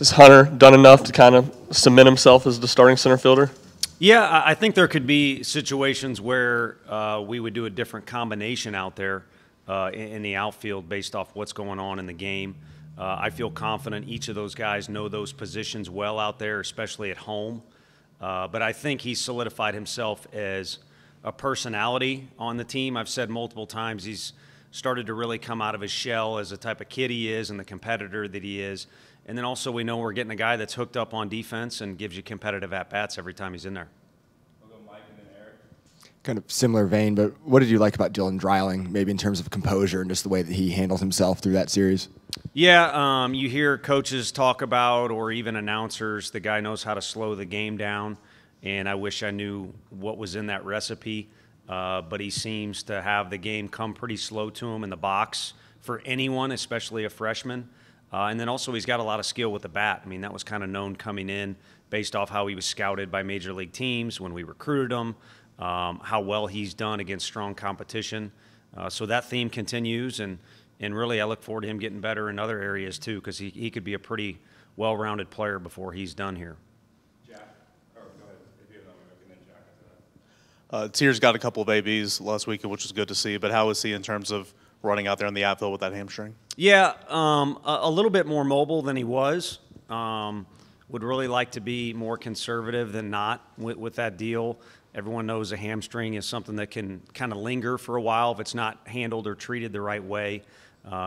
Has Hunter done enough to kind of cement himself as the starting center fielder? Yeah, I think there could be situations where we would do a different combination out there in the outfield based off what's going on in the game. I feel confident each of those guys know those positions well out there, especially at home. But I think he's solidified himself as a personality on the team. I've said multiple times he's started to really come out of his shell as the type of kid he is and the competitor that he is. And then also we know we're getting a guy that's hooked up on defense and gives you competitive at-bats every time he's in there. We'll go Mike and then Eric. Kind of similar vein, but what did you like about Dylan Dreiling, maybe in terms of composure and just the way that he handled himself through that series? Yeah, you hear coaches talk about, or even announcers, the guy knows how to slow the game down, and I wish I knew what was in that recipe, but he seems to have the game come pretty slow to him in the box for anyone, especially a freshman. And then also he's got a lot of skill with the bat. I mean, that was kind of known coming in based off how he was scouted by major league teams when we recruited him, how well he's done against strong competition. So that theme continues, and really I look forward to him getting better in other areas too, because he could be a pretty well-rounded player before he's done here. Jack, or go ahead. If you have another, and then Jack after that. Tier's got a couple of ABs last weekend, which was good to see, but how is he in terms of running out there in the outfield with that hamstring? Yeah, a little bit more mobile than he was. Would really like to be more conservative than not with that deal. Everyone knows a hamstring is something that can kind of linger for a while if it's not handled or treated the right way.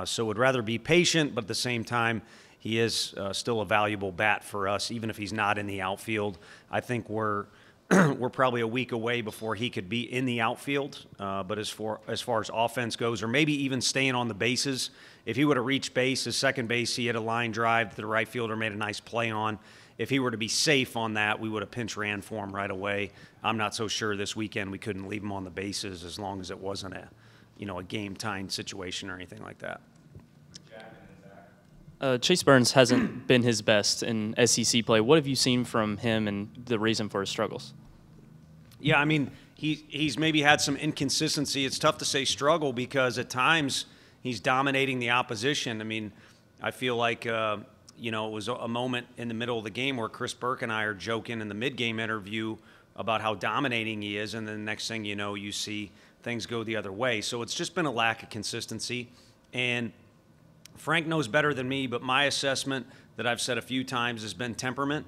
So would rather be patient, but at the same time, he is still a valuable bat for us, even if he's not in the outfield. I think we're probably a week away before he could be in the outfield. But as far as offense goes, or maybe even staying on the bases, if he would have reached base, his second base, he had a line drive that the right fielder made a nice play on. If he were to be safe on that, we would have pinch ran for him right away. I'm not so sure this weekend we couldn't leave him on the bases as long as it wasn't a game-tying situation or anything like that. Chase Burns hasn't been his best in SEC play. What have you seen from him and the reason for his struggles? Yeah, I mean, he's maybe had some inconsistency. It's tough to say struggle because at times he's dominating the opposition. I mean, I feel like, it was a moment in the middle of the game where Chris Burke and I are joking in the mid-game interview about how dominating he is, and then the next thing you know, you see things go the other way. So it's just been a lack of consistency. And Frank knows better than me, but my assessment that I've said a few times has been temperament.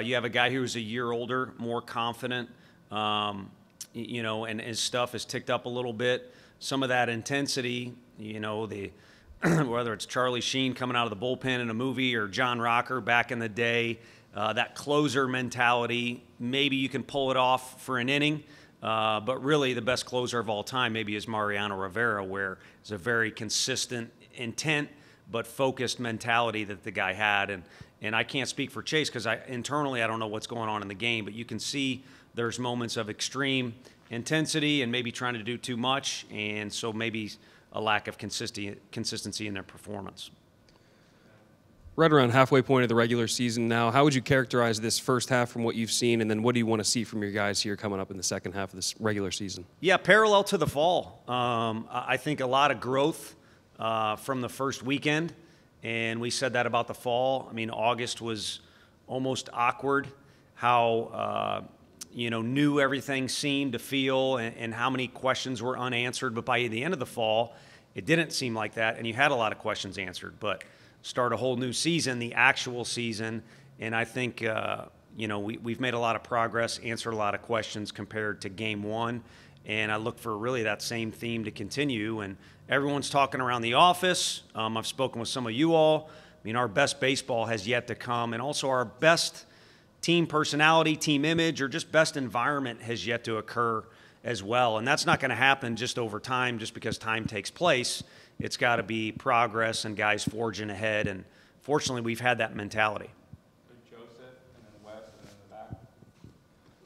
You have a guy who's a year older, more confident, and his stuff has ticked up a little bit. Some of that intensity, whether it's Charlie Sheen coming out of the bullpen in a movie or John Rocker back in the day, that closer mentality, maybe you can pull it off for an inning. But really the best closer of all time maybe is Mariano Rivera, where it's a very consistent intent but focused mentality that the guy had. And I can't speak for Chase because internally I don't know what's going on in the game, but you can see there's moments of extreme intensity and maybe trying to do too much, and so maybe a lack of consistency in their performance. Right around halfway point of the regular season now, how would you characterize this first half from what you've seen, and then what do you want to see from your guys here coming up in the second half of this regular season? Yeah, parallel to the fall. I think a lot of growth from the first weekend, and we said that about the fall. I mean, August was almost awkward, how new everything seemed to feel and how many questions were unanswered. But by the end of the fall, it didn't seem like that, and you had a lot of questions answered. But start a whole new season, the actual season, and I think we've made a lot of progress, answered a lot of questions compared to game one, and I look for really that same theme to continue. And everyone's talking around the office. I've spoken with some of you all. I mean, our best baseball has yet to come, and also our best team personality, team image, or just best environment has yet to occur as well. And that's not going to happen just over time, just because time takes place. It's got to be progress and guys forging ahead. And fortunately, we've had that mentality. Joseph, and then Wes, and then the back.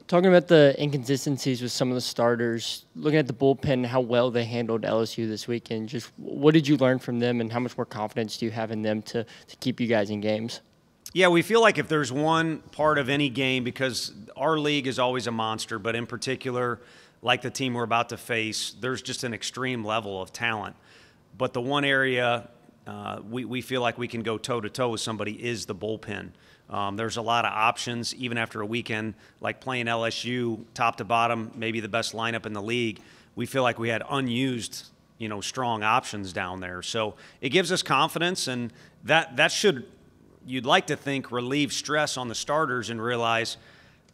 Talking about the inconsistencies with some of the starters, looking at the bullpen, how well they handled LSU this weekend, just what did you learn from them, and how much more confidence do you have in them to keep you guys in games? Yeah, we feel like if there's one part of any game, because our league is always a monster, but in particular, like the team we're about to face, there's just an extreme level of talent. But the one area we feel like we can go toe-to-toe with somebody is the bullpen. There's a lot of options, even after a weekend like playing LSU, top to bottom, maybe the best lineup in the league. We feel like we had unused, strong options down there. So it gives us confidence, and that should, you'd like to think, relieve stress on the starters and realize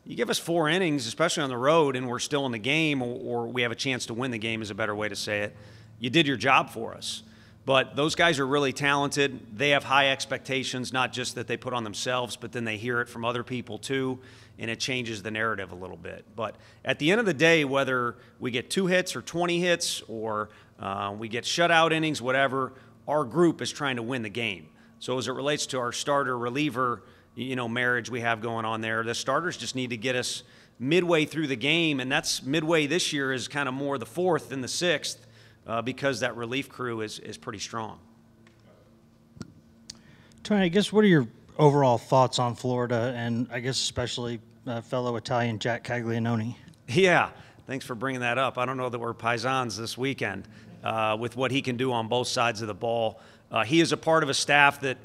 you give us 4 innings, especially on the road, and we're still in the game, or we have a chance to win the game is a better way to say it. You did your job for us. But those guys are really talented. They have high expectations, not just that they put on themselves, but then they hear it from other people too, and it changes the narrative a little bit. But at the end of the day, whether we get 2 hits or 20 hits or we get shutout innings, whatever, our group is trying to win the game. So as it relates to our starter-reliever, marriage we have going on there, the starters just need to get us midway through the game, and that's midway this year is kind of more the 4th than the 6th. Because that relief crew is pretty strong. Tony, I guess what are your overall thoughts on Florida, and I guess especially fellow Italian Jack Caglianone? Yeah, thanks for bringing that up. I don't know that we're paisans this weekend with what he can do on both sides of the ball. He is a part of a staff that,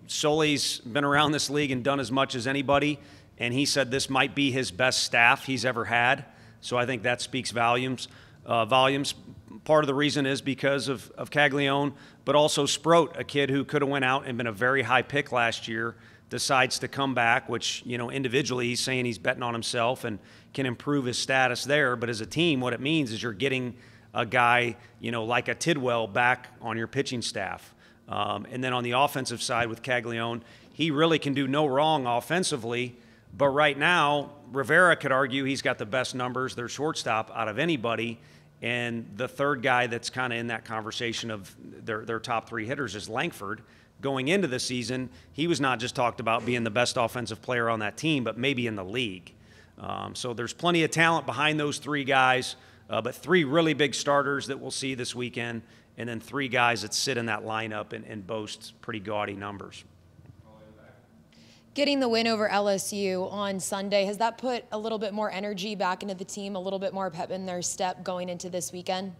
Sully's been around this league and done as much as anybody, and he said this might be his best staff he's ever had. So I think that speaks volumes. Part of the reason is because of Caglianone, but also Sproat, a kid who could have went out and been a very high pick last year, decides to come back, which, individually he's saying he's betting on himself and can improve his status there. But as a team, what it means is you're getting a guy, like a Tidwell back on your pitching staff. And then on the offensive side with Caglianone, he really can do no wrong offensively. But right now, Rivera could argue he's got the best numbers, their shortstop, out of anybody. And the third guy that's kind of in that conversation of their top 3 hitters is Langford. Going into the season, he was not just talked about being the best offensive player on that team, but maybe in the league. So there's plenty of talent behind those 3 guys, but 3 really big starters that we'll see this weekend, and then 3 guys that sit in that lineup and boast pretty gaudy numbers. Getting the win over LSU on Sunday, has that put a little bit more energy back into the team, a little bit more pep in their step going into this weekend?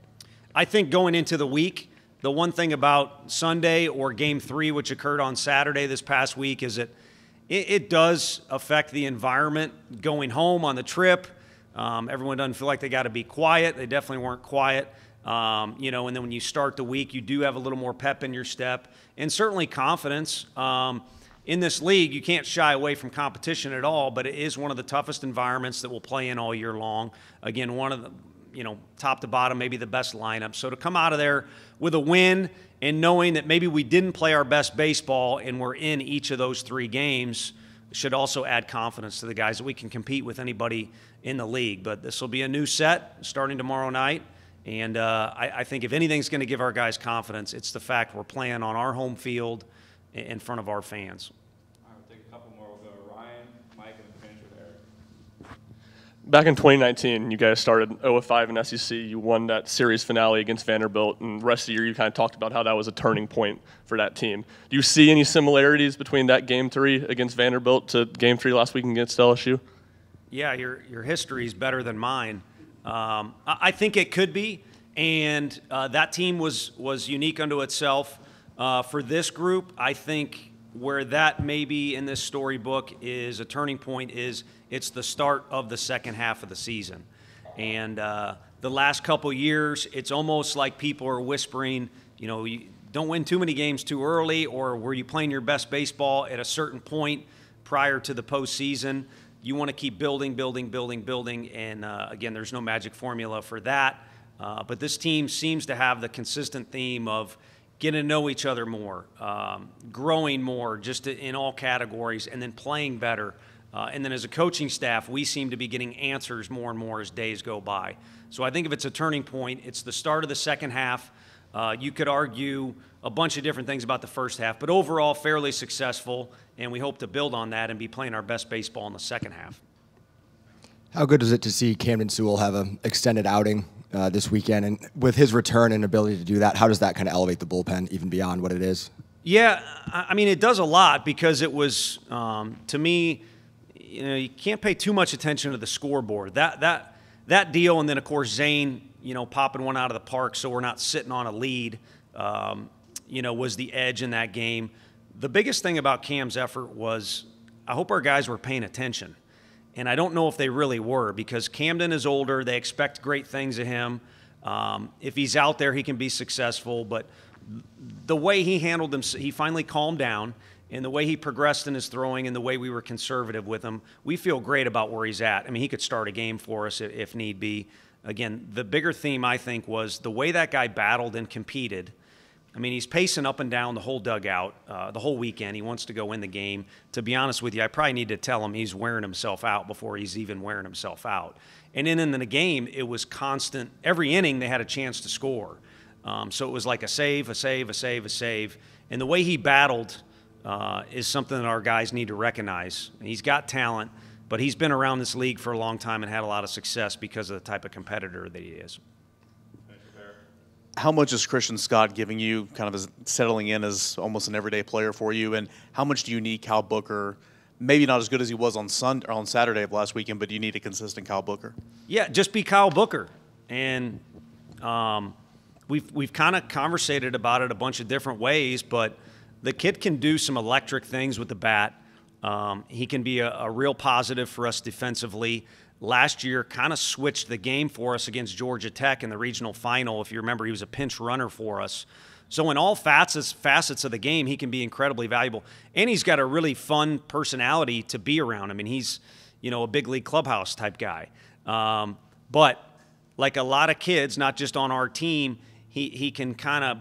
I think going into the week, the one thing about Sunday or Game 3, which occurred on Saturday this past week, is that it does affect the environment going home on the trip. Everyone doesn't feel like they got to be quiet. They definitely weren't quiet. And then when you start the week, you do have a little more pep in your step and certainly confidence. In this league, you can't shy away from competition at all, but it is one of the toughest environments that we'll play in all year long. Again, one of the, top to bottom, maybe the best lineup. So to come out of there with a win and knowing that maybe we didn't play our best baseball and we're in each of those 3 games should also add confidence to the guys that we can compete with anybody in the league. But this will be a new set starting tomorrow night. And I think if anything's going to give our guys confidence, it's the fact we're playing on our home field in front of our fans. All right, we'll take a couple more. We'll go Ryan, Mike, and finish with Eric. Back in 2019, you guys started 0-5 in SEC. You won that series finale against Vanderbilt, and the rest of the year you kind of talked about how that was a turning point for that team. Do you see any similarities between that Game 3 against Vanderbilt to Game 3 last week against LSU? Yeah, your history is better than mine. I think it could be, and that team was unique unto itself. For this group, I think where that maybe in this storybook is a turning point is it's the start of the second half of the season. And the last couple years, it's almost like people are whispering, you don't win too many games too early, or were you playing your best baseball at a certain point prior to the postseason? You want to keep building, and again, there's no magic formula for that. But this team seems to have the consistent theme of getting to know each other more, growing more just in all categories, and then playing better. And then as a coaching staff, we seem to be getting answers more and more as days go by. So I think if it's a turning point, it's the start of the second half. You could argue a bunch of different things about the first half, but overall fairly successful, and we hope to build on that and be playing our best baseball in the second half. How good is it to see Camden Sewell have an extended outing this weekend? And with his return and ability to do that, how does that kind of elevate the bullpen even beyond what it is? Yeah, I mean, it does a lot because it was, to me, you can't pay too much attention to the scoreboard. That deal, and then, of course, Zane, popping one out of the park so we're not sitting on a lead was the edge in that game. The biggest thing about Cam's effort was I hope our guys were paying attention. And I don't know if they really were, because Camden is older. They expect great things of him. If he's out there, he can be successful. But the way he handled him, he finally calmed down. And the way he progressed in his throwing and the way we were conservative with him, we feel great about where he's at. I mean, he could start a game for us if need be. Again, the bigger theme, I think, was the way that guy battled and competed. I mean, he's pacing up and down the whole dugout, the whole weekend. He wants to go in the game. To be honest with you, I probably need to tell him he's wearing himself out before he's even wearing himself out. And then in the game, it was constant. Every inning, they had a chance to score. So it was like a save, a save, a save, a save. And the way he battled is something that our guys need to recognize. And he's got talent, but he's been around this league for a long time and had a lot of success because of the type of competitor that he is. How much is Christian Scott giving you, kind of as settling in as almost an everyday player for you, and how much do you need Kyle Booker? Maybe not as good as he was on Saturday of last weekend, but do you need a consistent Kyle Booker? Yeah, just be Kyle Booker. And we've kind of conversated about it a bunch of different ways, but the kid can do some electric things with the bat. He can be a real positive for us defensively. Last year kind of switched the game for us against Georgia Tech in the regional final. If you remember, he was a pinch runner for us. So in all facets of the game, he can be incredibly valuable. And he's got a really fun personality to be around. I mean, he's, a big league clubhouse type guy. But like a lot of kids, not just on our team, he can kind of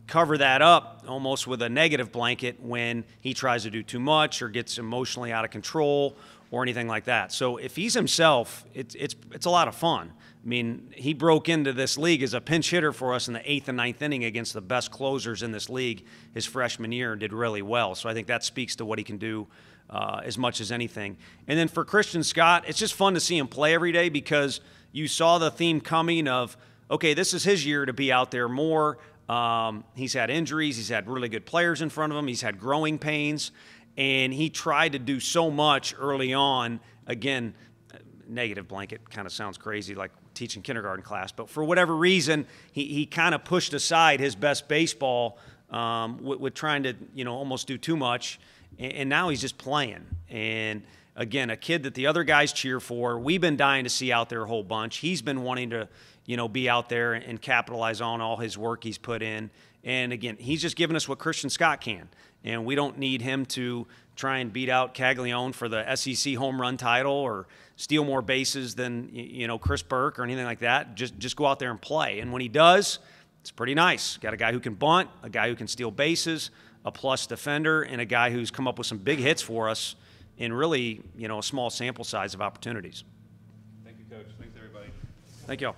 cover that up almost with a negative blanket when he tries to do too much or gets emotionally out of control or anything like that. So if he's himself, it's a lot of fun. I mean, he broke into this league as a pinch hitter for us in the 8th and 9th inning against the best closers in this league his freshman year and did really well. So I think that speaks to what he can do as much as anything. And then for Christian Scott, it's just fun to see him play every day because you saw the theme coming of, okay, this is his year to be out there more. He's had injuries. He's had really good players in front of him. He's had growing pains. And he tried to do so much early on. Again, negative blanket kind of sounds crazy, like teaching kindergarten class. But for whatever reason, he kind of pushed aside his best baseball with trying to, almost do too much. And now he's just playing. And, again, a kid that the other guys cheer for. We've been dying to see out there a whole bunch. He's been wanting to, be out there and capitalize on all his work he's put in. And, again, he's just giving us what Christian Scott can. And we don't need him to try and beat out Caglione for the SEC home run title or steal more bases than, Chris Burke or anything like that. Just go out there and play. And when he does, it's pretty nice. Got a guy who can bunt, a guy who can steal bases, a plus defender, and a guy who's come up with some big hits for us in really, a small sample size of opportunities. Thank you, Coach. Thanks, everybody. Thank you all.